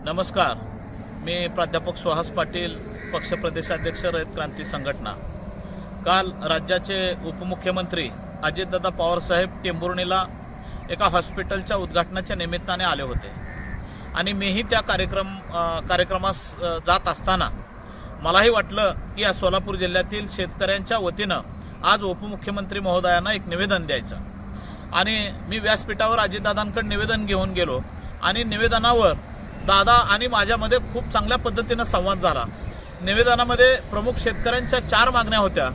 नमस्कार, मी प्राध्यापक सुहास पाटील, पक्ष प्रदेशाध्यक्ष रयत क्रांती संघटना। काल राज्याचे उपमुख्यमंत्री अजितदादा पवार साहेब टेंभुर्णीला एका हॉस्पिटलच्या उद्घाटनाच्या निमित्ताने आले होते आणि मीही त्या कार्यक्रमास जात असताना मलाही वाटलं की या सोलापूर जिल्ह्यातील शेतकऱ्यांच्या वतीनं आज उपमुख्यमंत्री महोदयांना एक निवेदन द्यायचं आणि मी व्यासपीठावर अजितदादांकडे निवेदन घेऊन गेलो आणि निवेदनावर दादा आणि माझ्यामध्ये खूप चांगल्या पद्धतीने संवाद झाला। निवेदनामध्ये प्रमुख शेतकऱ्यांच्या 4 मागण्या होत्या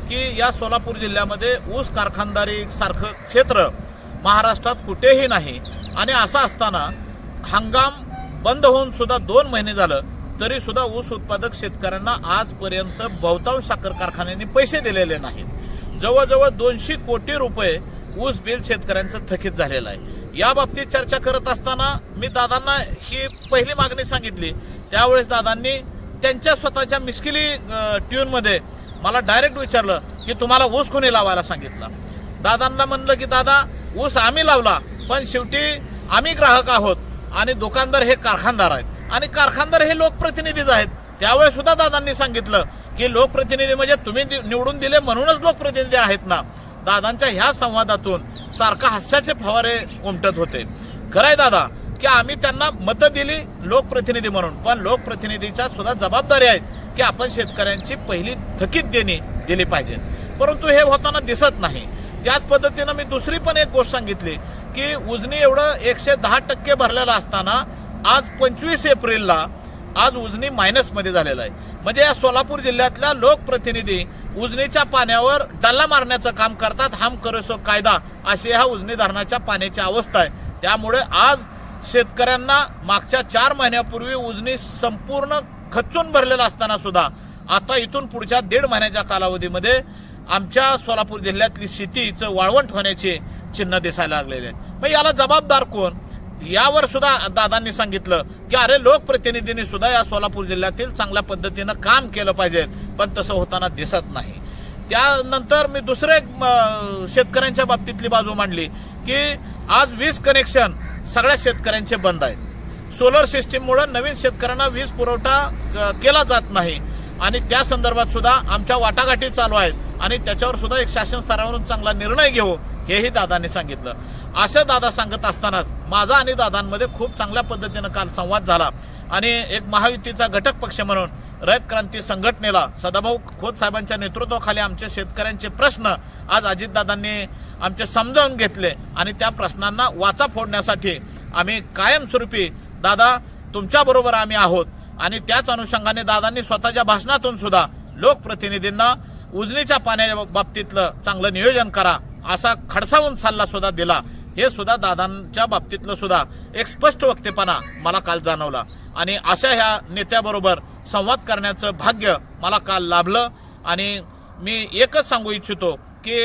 की या सोलापूर जिल्ह्यामध्ये ऊस कारखानदारी सारखं क्षेत्र महाराष्ट्रात कुठेही नाही आणि असं असताना हंगाम बंद होऊन सुद्धा 2 महिने झालं तरी सुद्धा ऊस उत्पादक शेतकऱ्यांना आजपर्यंत बहुतांश साखर कारखान्यांनी पैसे दिलेले नाहीत। जवळजवळ 200 कोटी रुपये ऊस बिल शेतकऱ्यांचं थकीत झालेलं आहे। या बाबतीत चर्चा करत असताना मी दादांना ही पहिली मागणी सांगितली। त्यावेळेस दादांनी त्यांच्या स्वतःच्या मिस्किली ट्यूनमध्ये मला डायरेक्ट विचारलं की तुम्हाला ऊस कोणी लावायला सांगितलं। दादांना म्हणलं की दादा ऊस आम्ही लावला, पण शेवटी आम्ही ग्राहक आहोत आणि दुकानदार हे कारखानदार आहेत आणि कारखानदार हे लोकप्रतिनिधीच आहेत। त्यावेळेस सुद्धा दादांनी सांगितलं की लोकप्रतिनिधी म्हणजे तुम्ही निवडून दिले म्हणूनच लोकप्रतिनिधी आहेत ना। दादांच्या ह्या संवादातून सारखा हास्याचे फवारे उमटत होते। खरंय दादा की आम्ही त्यांना मतं दिली लोकप्रतिनिधी म्हणून, पण लोकप्रतिनिधीच्या सुद्धा जबाबदारी आहे की आपण शेतकऱ्यांची पहिली थकीत देणी दिली पाहिजे, परंतु हे होताना दिसत नाही। त्याच पद्धतीनं मी दुसरी पण एक गोष्ट सांगितली की उजनी एवढं 110% भरलेलं असताना आज 25 एप्रिलला आज उजनी मायनसमध्ये झालेलं आहे। म्हणजे या सोलापूर जिल्ह्यातल्या लोकप्रतिनिधी उजनीच्या पाण्यावर डल्ला मारण्याचं काम करतात। हम करो सो कायदा अशी ह्या उजनी धरणाच्या पाण्याची अवस्था आहे। त्यामुळे आज शेतकऱ्यांना मागच्या 4 महिन्यापूर्वी उजनी संपूर्ण खच्चून भरलेला असताना सुद्धा आता इथून पुढच्या 1.5 महिन्याच्या कालावधीमध्ये आमच्या सोलापूर जिल्ह्यातली शेतीचं वाळवंट होण्याचे चिन्ह दिसायला लागलेले आहेत। मग याला जबाबदार कोण? यावर सुद्धा दादांनी सांगितलं की अरे लोकप्रतिनिधींनी सुद्धा या सोलापूर जिल्ह्यातील चांगल्या पद्धतीनं काम केलं पाहिजे, पण तसं होताना दिसत नाही। त्यानंतर मी दुसरे शेतकऱ्यांच्या बाबतीतली बाजू मांडली की आज वीज कनेक्शन सगळ्या शेतकऱ्यांचे बंद आहेत। सोलर सिस्टीममुळे नवीन शेतकऱ्यांना वीज पुरवठा केला जात नाही आणि त्या संदर्भात सुद्धा आमच्या वाटाघाटी चालू आहेत आणि त्याच्यावर सुद्धा एक शासन स्तरावरून चांगला निर्णय घेऊ हेही दादांनी सांगितलं। असं दादा सांगत असतानाच माझा आणि दादांमध्ये खूप चांगल्या पद्धतीनं काल संवाद झाला आणि एक महायुतीचा घटक पक्ष म्हणून रयत क्रांती संघटनेला सदाभाऊ खोत साहेबांच्या नेतृत्वाखाली आमच्या शेतकऱ्यांचे प्रश्न आज अजितदादांनी आमचे समजावून घेतले आणि त्या प्रश्नांना वाचा फोडण्यासाठी आम्ही कायमस्वरूपी दादा तुमच्याबरोबर आम्ही आहोत। आणि त्याच अनुषंगाने दादांनी स्वतःच्या भाषणातून सुद्धा लोकप्रतिनिधींना उजनीच्या पाण्याच्या बाबतीतलं चांगलं नियोजन करा असा खडसावून सल्ला सुद्धा दिला। हे सुद्धा दादांच्या बाबतीतलं सुद्धा एक स्पष्ट वक्तेपणा मला काल जाणवला आणि अशा ह्या नेत्याबरोबर संवाद करण्याचं भाग्य मला काल लाभलं। आणि मी एकच सांगू इच्छितो की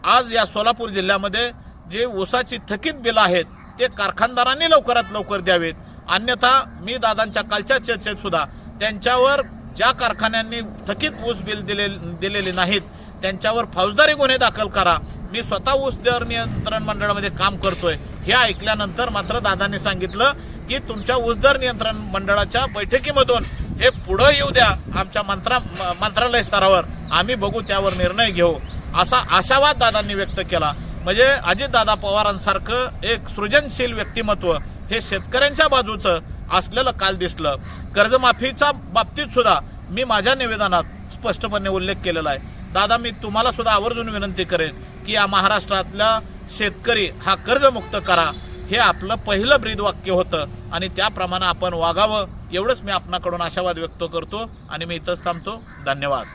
आज या सोलापूर जिल्ह्यामध्ये जे ऊसाची थकीत बिलं आहेत ते कारखानदारांनी लवकरात लवकर द्यावेत, अन्यथा मी दादांच्या कालच्या चर्चेत सुद्धा त्यांच्यावर ज्या कारखान्यांनी थकीत ऊस बिल दिलेली नाहीत त्यांच्यावर फौजदारी गुन्हे दाखल करा। मी स्वतः ऊस दर नियंत्रण मंडळामध्ये काम करतोय हे ऐकल्यानंतर मात्र दादांनी सांगितलं की तुमच्या ऊस दर नियंत्रण मंडळाच्या बैठकीमधून हे पुढे येऊ द्या आमच्या मंत्रालय स्तरावर, आम्ही बघू त्यावर निर्णय घेऊ असा आशावाद दादांनी व्यक्त केला। म्हणजे अजितदादा पवारांसारखं एक सृजनशील व्यक्तिमत्व हे शेतकऱ्यांच्या बाजूचं असलेलं काल दिसलं। कर्जमाफीच्या बाबतीत सुद्धा मी माझ्या निवेदनात स्पष्टपणे उल्लेख केलेला आहे। दादा मी तुम्हाला सुद्धा आवर्जून विनंती करेन की या महाराष्ट्रातला शेतकरी हा कर्जमुक्त करा, हे आपलं पहिलं ब्रीदवाक्य होतं आणि त्याप्रमाणे आपण वागावं एवढंच मी आपणाकडून आशावाद व्यक्त करतो आणि मी इथंच थांबतो। धन्यवाद।